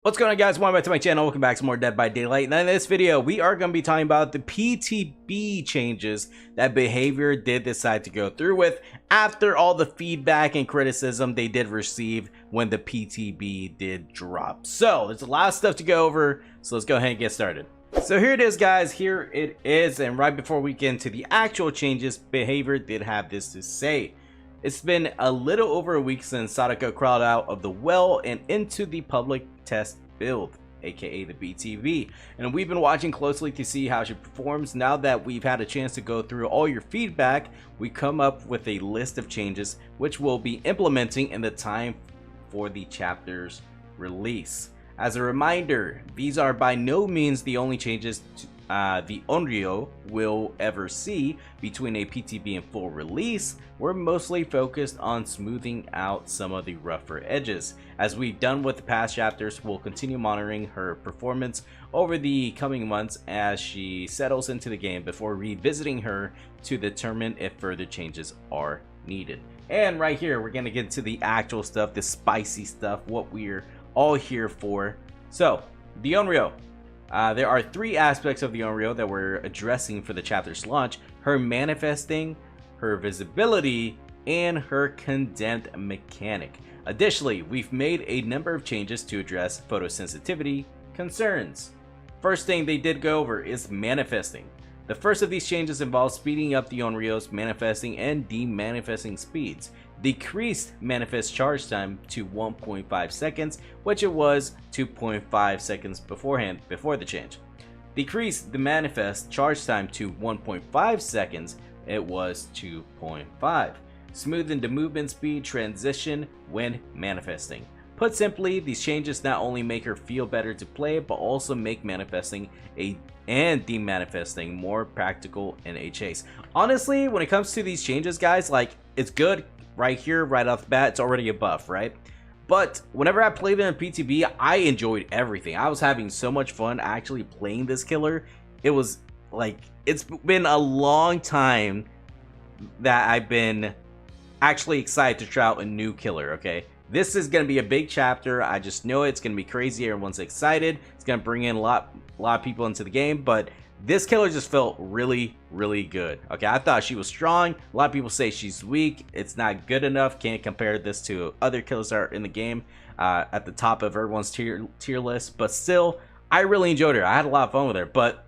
What's going on, guys? Welcome back to my channel. Welcome back to more Dead by Daylight. And in this video, we are going to be talking about the PTB changes that Behavior did decide to go through with after all the feedback and criticism they did receive when the PTB did drop. So there's a lot of stuff to go over, so let's go ahead and get started. So here it is, guys. Here it is. And right before we get into the actual changes, Behavior did have this to say. It's been a little over a week since Statix crawled out of the well and into the public test build, aka the BTB, and we've been watching closely to see how she performs. Now that we've had a chance to go through all your feedback, we come up with a list of changes which we'll be implementing in the time for the chapter's release. As a reminder, these are by no means the only changes the ONRYO will ever see between a PTB and full release. We're mostly focused on smoothing out some of the rougher edges. As we've done with the past chapters, we'll continue monitoring her performance over the coming months as she settles into the game before revisiting her to determine if further changes are needed. And right here, we're gonna get into the actual stuff, the spicy stuff, what we're all here for. So, the ONRYO. There are three aspects of the ONRYO that we're addressing for the chapter's launch: her manifesting, her visibility, and her condemned mechanic. Additionally, we've made a number of changes to address photosensitivity concerns. First thing they did go over is manifesting. The first of these changes involves speeding up the ONRYO's manifesting and demanifesting speeds. Decreased manifest charge time to 1.5 seconds, which it was 2.5 seconds beforehand before the change. Decreased the manifest charge time to 1.5 seconds, it was 2.5. Smoothen the movement speed transition when manifesting. Put simply, these changes not only make her feel better to play, but also make manifesting and demanifesting more practical in a chase. Honestly, when it comes to these changes, guys, like, it's good. Right here, right off the bat, it's already a buff, right? But whenever I played it in PTB, I enjoyed everything. I was having so much fun actually playing this killer. It was like, it's been a long time that I've been actually excited to try out a new killer, okay? This is going to be a big chapter. I just know it's going to be crazy. Everyone's excited. It's going to bring in a lot of people into the game, but this killer just felt really, really good. Okay, I thought she was strong. A lot of people say she's weak. It's not good enough. Can't compare this to other killers that are in the game at the top of everyone's tier list. But still, I really enjoyed her. I had a lot of fun with her. But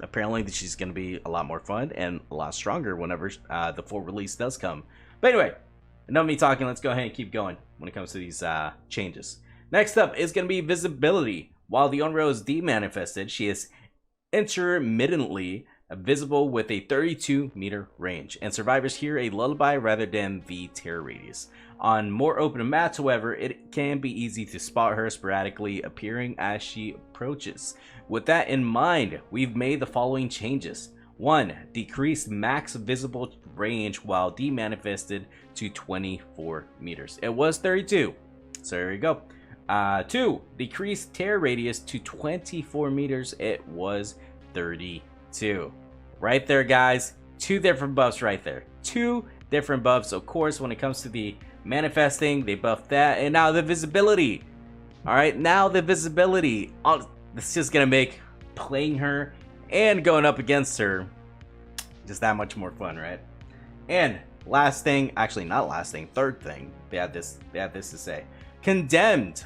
apparently, she's going to be a lot more fun and a lot stronger whenever the full release does come. But anyway, enough of me talking. Let's go ahead and keep going when it comes to these changes. Next up is going to be visibility. While the ONRYO is demanifested, she is intermittently visible with a 32-meter range, and survivors hear a lullaby rather than the terror radius. On more open maps, however, it can be easy to spot her sporadically appearing as she approaches. With that in mind, we've made the following changes. 1. Decreased max visible range while demanifested to 24 meters. It was 32, so there you go. 2. Decreased tear radius to 24 meters. It was 32. Right there, guys. Two different buffs right there. Two different buffs. Of course, when it comes to the manifesting, they buffed that. And now the visibility. Alright, now the visibility. This is just going to make playing her and going up against her just that much more fun, right? And last thing, actually not last thing, third thing, they had this to say. Condemned.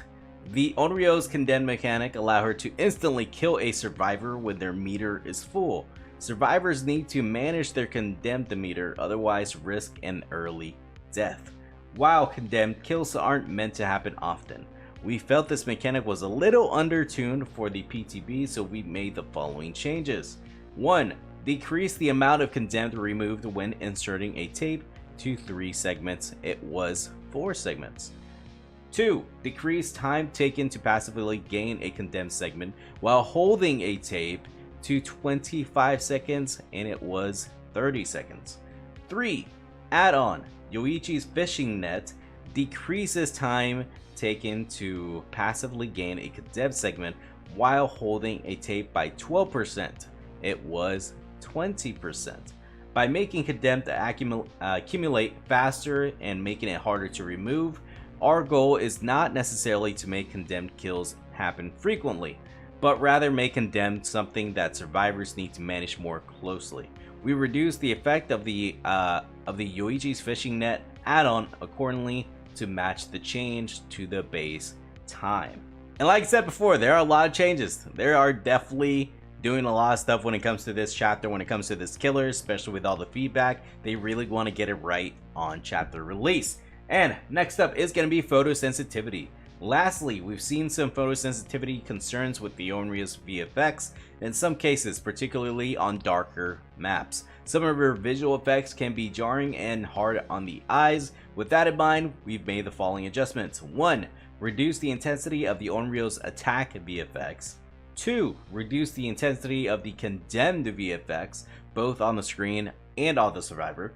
The ONRYO's condemned mechanic allow her to instantly kill a survivor when their meter is full. Survivors need to manage their condemned meter, otherwise risk an early death. While condemned kills aren't meant to happen often, we felt this mechanic was a little undertuned for the PTB, so we made the following changes. 1. Decrease the amount of condemned removed when inserting a tape to 3 segments. It was 4 segments. 2. Decrease time taken to passively gain a condemned segment while holding a tape to 25 seconds, and it was 30 seconds. 3. Add-on. Yoichi's fishing net decreases time taken to passively gain a condemned segment while holding a tape by 12%. It was 20%. By making condemned accumulate faster and making it harder to remove, our goal is not necessarily to make condemned kills happen frequently, but rather may condemn something that survivors need to manage more closely. We reduce the effect of the Yoichi's fishing net add-on accordingly to match the change to the base time. And like I said before, there are a lot of changes. There are definitely doing a lot of stuff when it comes to this chapter, when it comes to this killer, especially with all the feedback. They really want to get it right on chapter release. And next up is going to be photosensitivity. Lastly, we've seen some photosensitivity concerns with the ONRYO's VFX in some cases, particularly on darker maps. Some of our visual effects can be jarring and hard on the eyes. With that in mind, we've made the following adjustments. 1. Reduce the intensity of the ONRYO's attack VFX. 2. Reduce the intensity of the condemned VFX, both on the screen and on the survivor.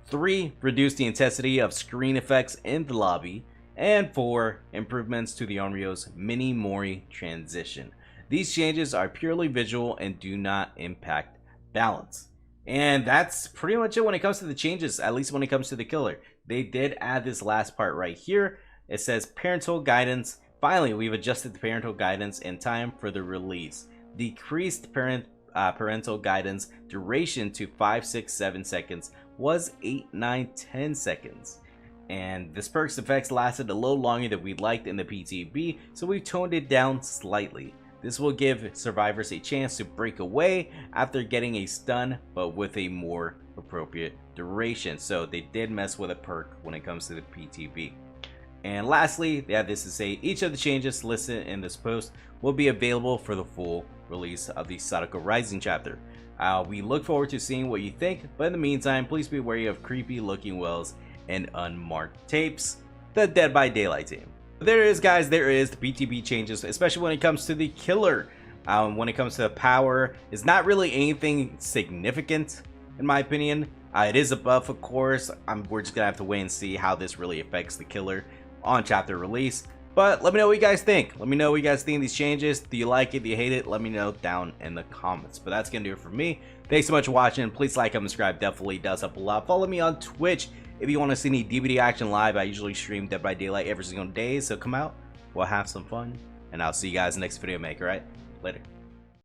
3. Reduce the intensity of screen effects in the lobby. And 4. Improvements to the ONRYO's mini Mori transition. These changes are purely visual and do not impact balance. And that's pretty much it when it comes to the changes, at least when it comes to the killer. They did add this last part right here. It says Parental Guidance. Finally, we've adjusted the Parental Guidance in time for the release. Decreased Parental Guidance duration to 5, 6, 7 seconds was 8, 9, 10 seconds. And this perk's effects lasted a little longer than we liked in the PTB, so we've toned it down slightly. This will give survivors a chance to break away after getting a stun, but with a more appropriate duration. So they did mess with a perk when it comes to the PTB. And lastly, they have this to say, each of the changes listed in this post will be available for the full release of the Statix Rising chapter. We look forward to seeing what you think, but in the meantime, please be wary of creepy looking wells and unmarked tapes. The Dead by Daylight team. There it is, guys. There is the PTB changes, especially when it comes to the killer. When it comes to the power, it's not really anything significant in my opinion. It is a buff, of course. We're just gonna have to wait and see how this really affects the killer on chapter release. But let me know what you guys think. Let me know what you guys think of these changes. Do you like it? Do you hate it? Let me know down in the comments. But that's gonna do it for me. Thanks so much for watching. Please like, comment, subscribe. Definitely does help a lot. Follow me on Twitch if you want to see any DVD action live. I usually stream Dead by Daylight every single day, so come out, we'll have some fun, and I'll see you guys next video. Make, alright? Later.